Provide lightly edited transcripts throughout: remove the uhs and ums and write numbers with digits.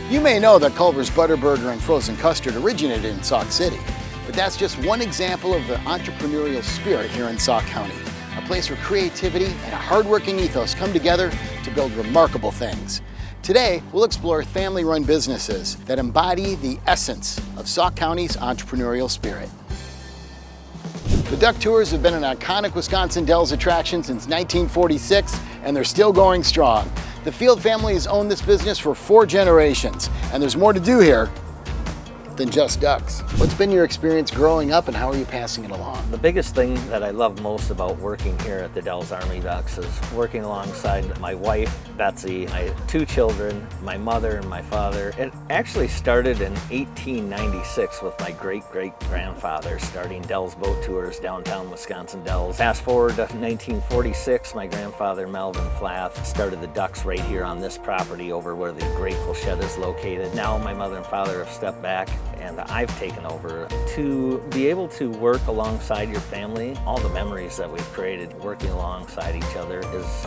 You may know that Culver's Butterburger and frozen custard originated in Sauk City, but that's just one example of the entrepreneurial spirit here in Sauk County, a place where creativity and a hardworking ethos come together to build remarkable things. Today, we'll explore family-run businesses that embody the essence of Sauk County's entrepreneurial spirit. The duck tours have been an iconic Wisconsin Dells attraction since 1946, and they're still going strong. The Field family has owned this business for 4 generations, and there's more to do here than just ducks. What's been your experience growing up, and how are you passing it along? The biggest thing that I love most about working here at the Dells Army Ducks is working alongside my wife, Betsy, my 2 children, my mother and my father. It actually started in 1896 with my great-great-grandfather starting Dells boat tours downtown Wisconsin Dells. Fast forward to 1946, my grandfather Melvin Flath started the ducks right here on this property over where the Grateful Shed is located. Now my mother and father have stepped back and I've taken over. To be able to work alongside your family, all the memories that we've created working alongside each other is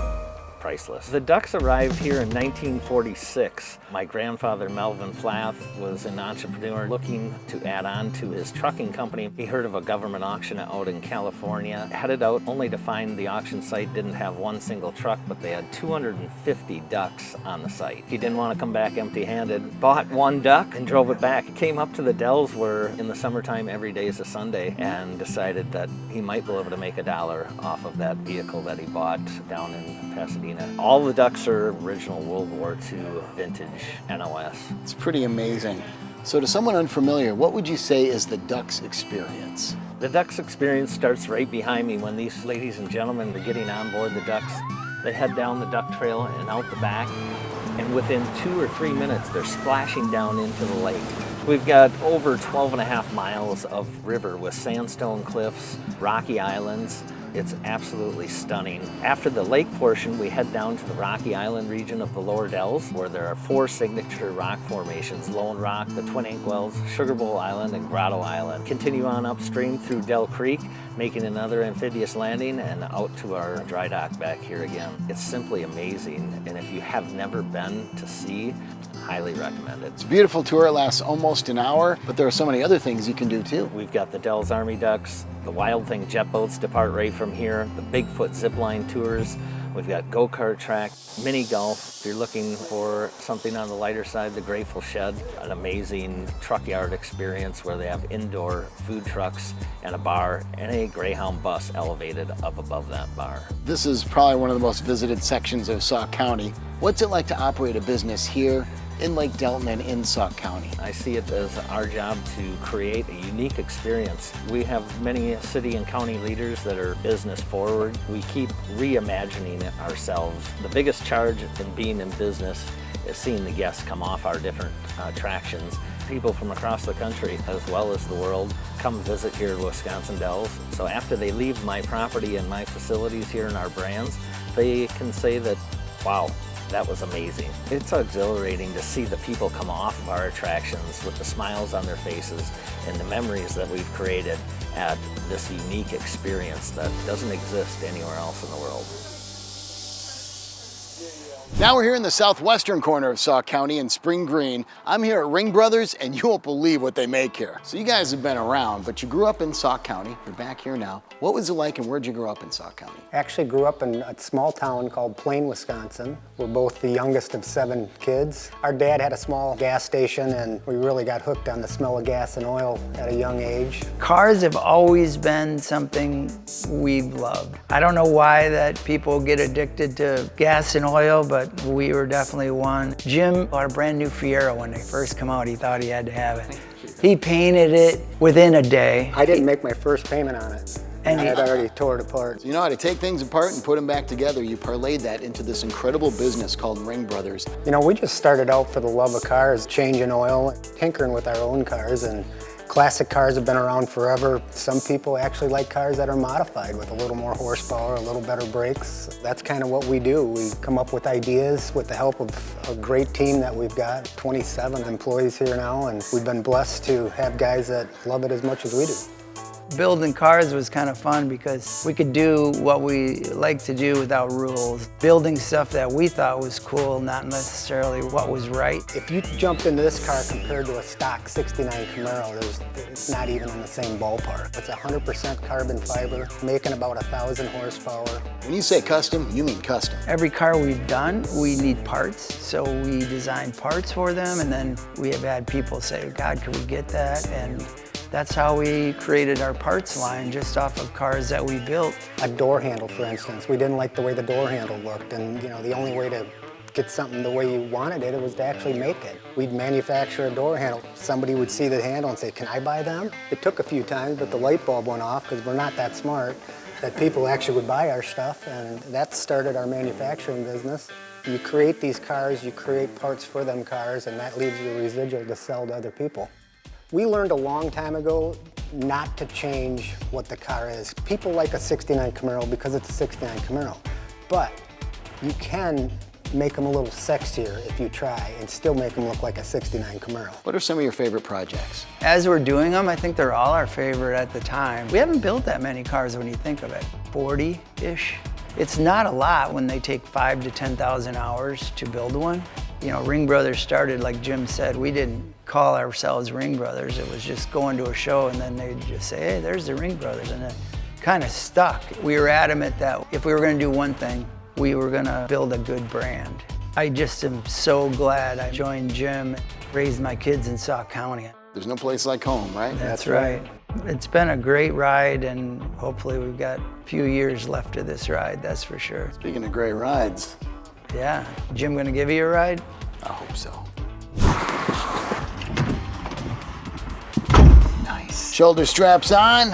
priceless. The ducks arrived here in 1946. My grandfather Melvin Flath was an entrepreneur looking to add on to his trucking company. He heard of a government auction out in California, headed out only to find the auction site didn't have one single truck, but they had 250 ducks on the site. He didn't want to come back empty-handed, bought 1 duck and drove it back. He came up to the Dells where in the summertime every day is a Sunday and decided that he might be able to make $1 off of that vehicle that he bought down in Pasadena. All the ducks are original World War II vintage NOS. It's pretty amazing. So to someone unfamiliar, what would you say is the ducks experience? The ducks experience starts right behind me when these ladies and gentlemen are getting on board the ducks. They head down the duck trail and out the back, and within 2 or 3 minutes they're splashing down into the lake. We've got over 12.5 miles of river with sandstone cliffs, rocky islands. It's absolutely stunning. After the lake portion, we head down to the Rocky Island region of the Lower Dells, where there are 4 signature rock formations: Lone Rock, the Twin Inkwells, Sugar Bowl Island, and Grotto Island. Continue on upstream through Dell Creek, making another amphibious landing, and out to our dry dock back here again. It's simply amazing, and if you have never been to see, highly recommend it. It's a beautiful tour. It lasts almost an hour, but there are so many other things you can do too. We've got the Dells Army Ducks, the WildThing jet boats depart right from here, the Bigfoot Zipline tours. We've got go-kart track, mini golf. If you're looking for something on the lighter side, the Grateful Shed, an amazing truck yard experience where they have indoor food trucks and a bar and a Greyhound bus elevated up above that bar. This is probably one of the most visited sections of Sauk County. What's it like to operate a business here in Lake Delton and in Sauk County? I see it as our job to create a unique experience. We have many city and county leaders that are business forward. We keep reimagining it ourselves. The biggest charge in being in business is seeing the guests come off our different attractions. People from across the country as well as the world come visit here at Wisconsin Dells. So after they leave my property and my facilities here in our brands, they can say that, wow, that was amazing. It's exhilarating to see the people come off of our attractions with the smiles on their faces and the memories that we've created at this unique experience that doesn't exist anywhere else in the world. Now we're here in the southwestern corner of Sauk County in Spring Green. I'm here at Ringbrothers, and you won't believe what they make here. So you guys have been around, but you grew up in Sauk County. You're back here now. What was it like, and where'd you grow up in Sauk County? I actually grew up in a small town called Plain, Wisconsin. We're both the youngest of 7 kids. Our dad had a small gas station, and we really got hooked on the smell of gas and oil at a young age. Cars have always been something we've loved. I don't know why that people get addicted to gas and oil, but we were definitely one. Jim bought a brand new Fiero when they first come out. He thought he had to have it. He painted it within a day. I didn't make my first payment on it. And I had already tore it apart. You know how to take things apart and put them back together. You parlayed that into this incredible business called Ringbrothers. You know, we just started out for the love of cars, changing oil, tinkering with our own cars, and classic cars have been around forever. Some people actually like cars that are modified with a little more horsepower, a little better brakes. That's kind of what we do. We come up with ideas with the help of a great team that we've got, 27 employees here now, and we've been blessed to have guys that love it as much as we do. Building cars was kind of fun because we could do what we like to do without rules. Building stuff that we thought was cool, not necessarily what was right. If you jumped into this car compared to a stock 69 Camaro, it's not even in the same ballpark. It's 100% carbon fiber, making about 1,000 horsepower. When you say custom, you mean custom. Every car we've done, we need parts, so we design parts for them, and then we have had people say, God, could we get that? And that's how we created our parts line, just off of cars that we built. A door handle, for instance. We didn't like the way the door handle looked, and the only way to get something the way you wanted it was to actually make it. We'd manufacture a door handle. Somebody would see the handle and say, can I buy them? It took a few times, but the light bulb went off because we're not that smart, that people actually would buy our stuff, and that started our manufacturing business. You create these cars, you create parts for them cars, and that leaves you a residual to sell to other people. We learned a long time ago not to change what the car is. People like a 69 Camaro because it's a 69 Camaro, but you can make them a little sexier if you try and still make them look like a 69 Camaro. What are some of your favorite projects? As we're doing them, I think they're all our favorite at the time. We haven't built that many cars when you think of it, 40-ish. It's not a lot when they take 5,000 to 10,000 hours to build one. Ringbrothers started, like Jim said, we didn't call ourselves Ringbrothers. It was just going to a show and then they'd just say, hey, there's the Ringbrothers, and it kind of stuck. We were adamant that if we were going to do one thing, we were going to build a good brand. I just am so glad I joined Jim, raised my kids in Sauk County. There's no place like home, right? That's right. It's been a great ride, and hopefully we've got a few years left of this ride, that's for sure. Speaking of great rides. Yeah. Jim gonna give you a ride? I hope so. Nice. Shoulder straps on.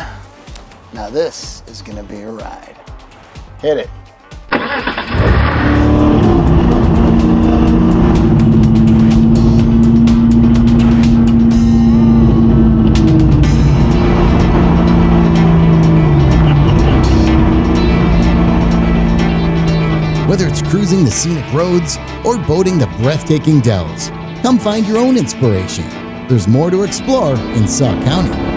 Now this is gonna be a ride. Hit it. Whether it's cruising the scenic roads or boating the breathtaking dells, come find your own inspiration. There's more to explore in Sauk County.